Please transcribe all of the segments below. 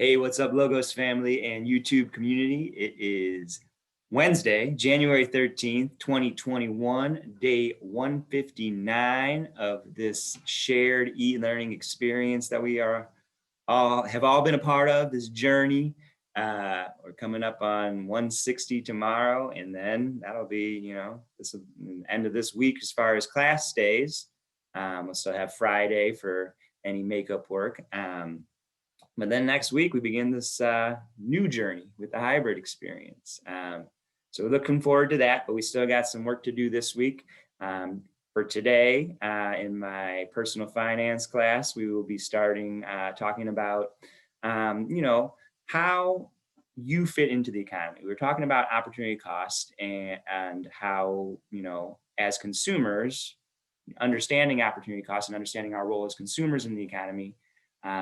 Hey, what's up, Logos family and YouTube community? It is Wednesday, January 13th, 2021, day 159 of this shared e-learning experience that we have all been a part of, this journey. We're coming up on 160 tomorrow, and then that'll be, this end of this week as far as class days. We'll still have Friday for any makeup work. But then next week, we begin this new journey with the hybrid experience. So we're looking forward to that, but we still got some work to do this week. For today, in my personal finance class, we will be starting talking about, how you fit into the economy. We were talking about opportunity cost and how, as consumers, understanding opportunity cost and understanding our role as consumers in the economy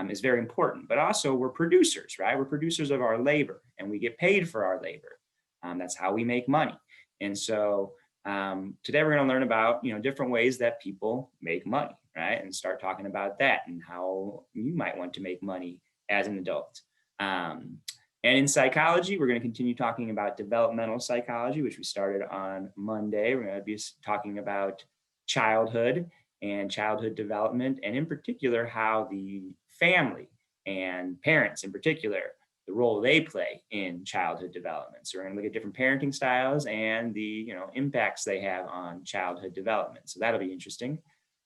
is very important. But also we're producers, right? We're producers of our labor, and we get paid for our labor. That's how we make money. And so today we're going to learn about, different ways that people make money, right? And start talking about that and how you might want to make money as an adult. And in psychology, we're going to continue talking about developmental psychology, which we started on Monday. We're going to be talking about childhood and childhood development, and in particular, how the family and parents in particular, the role they play in childhood development. So we're going to look at different parenting styles and the impacts they have on childhood development. So that'll be interesting.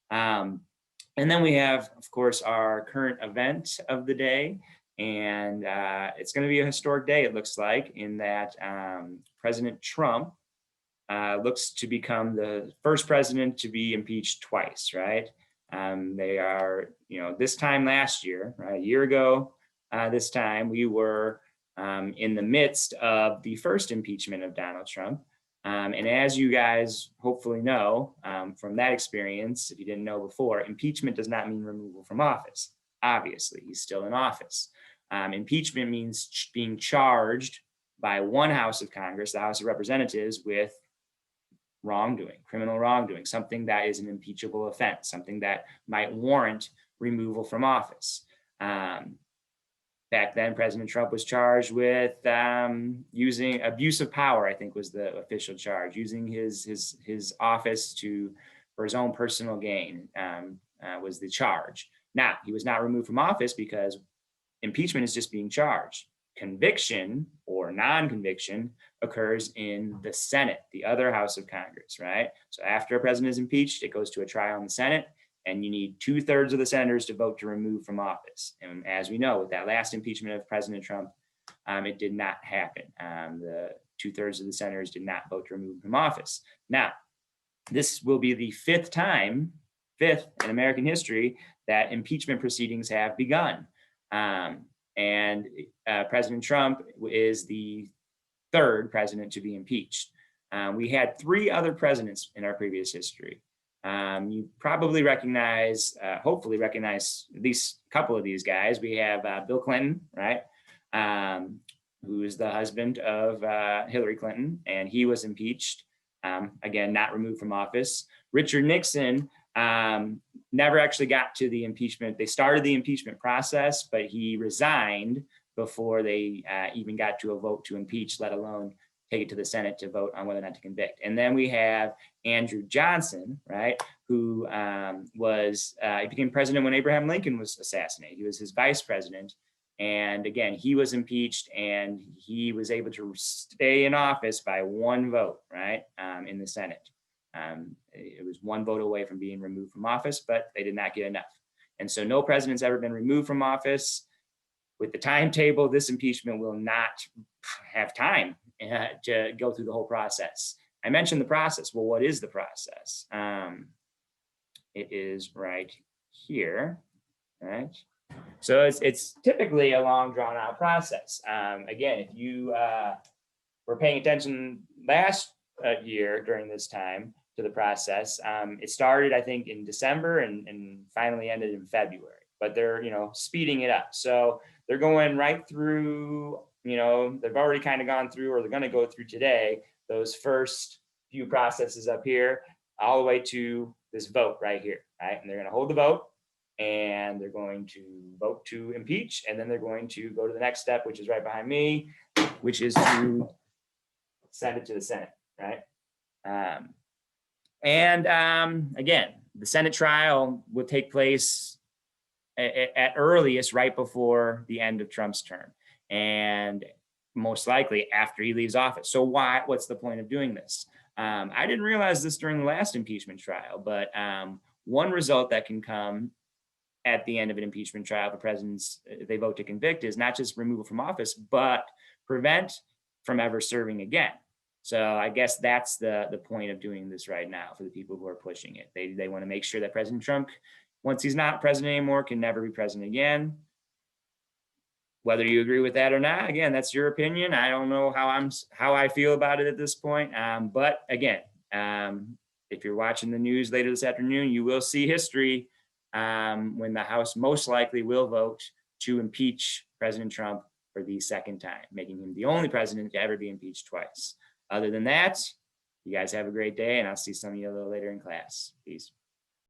And then we have, of course, our current event of the day. And it's going to be a historic day, it looks like, in that President Trump looks to become the first president to be impeached twice, right? They are, this time last year, right, a year ago, this time we were in the midst of the first impeachment of Donald Trump. And as you guys hopefully know from that experience, if you didn't know before, impeachment does not mean removal from office. Obviously, he's still in office. Impeachment means being charged by one house of Congress, the House of Representatives, with wrongdoing, criminal wrongdoing, something that is an impeachable offense, something that might warrant removal from office. Back then, President Trump was charged with using abuse of power, I think was the official charge, using his office for his own personal gain was the charge. Now, he was not removed from office because impeachment is just being charged. Conviction or non-conviction occurs in the Senate, the other house of Congress, right? So after a president is impeached, it goes to a trial in the Senate, and you need 2/3 of the senators to vote to remove from office. And as we know, with that last impeachment of President Trump, it did not happen. The 2/3 of the senators did not vote to remove from office. Now, this will be the fifth in American history that impeachment proceedings have begun. And President Trump is the third president to be impeached. We had 3 other presidents in our previous history. You probably hopefully recognize at least a couple of these guys. We have Bill Clinton, right? Who is the husband of Hillary Clinton, and he was impeached. Again, not removed from office. Richard Nixon never actually got to the impeachment. They started the impeachment process, but he resigned before they even got to a vote to impeach, let alone take it to the Senate to vote on whether or not to convict. And then we have Andrew Johnson, right, who he became president when Abraham Lincoln was assassinated. He was his vice president. And again, he was impeached, and he was able to stay in office by 1 vote, right, in the Senate. It was 1 vote away from being removed from office, but they did not get enough. And so no president's ever been removed from office. With the timetable, this impeachment will not have time to go through the whole process. I mentioned the process. Well, what is the process? It is right here, right? So it's typically a long, drawn-out process. Again, if you were paying attention last year during this time to the process, it started, I think, in December and finally ended in February. But they're, speeding it up. So they're going right through, they've already kind of gone through, or they're going to go through today, those first few processes up here, all the way to this vote right here, right? And they're going to hold the vote. and they're going to vote to impeach, and then they're going to go to the next step, which is right behind me, which is to send it to the Senate, right? Again, the Senate trial will take place at earliest right before the end of Trump's term, and most likely after he leaves office. So what's the point of doing this? I didn't realize this during the last impeachment trial, but one result that can come at the end of an impeachment trial, the president's, if they vote to convict, is not just removal from office, but prevent from ever serving again. So I guess that's the point of doing this right now for the people who are pushing it. They want to make sure that President Trump, once he's not president anymore, can never be president again. Whether you agree with that or not, again, that's your opinion. I don't know how I feel about it at this point. But again, if you're watching the news later this afternoon, you will see history when the House most likely will vote to impeach President Trump for the second time, making him the only president to ever be impeached twice. Other than that, you guys have a great day, and I'll see some of you a little later in class. Peace.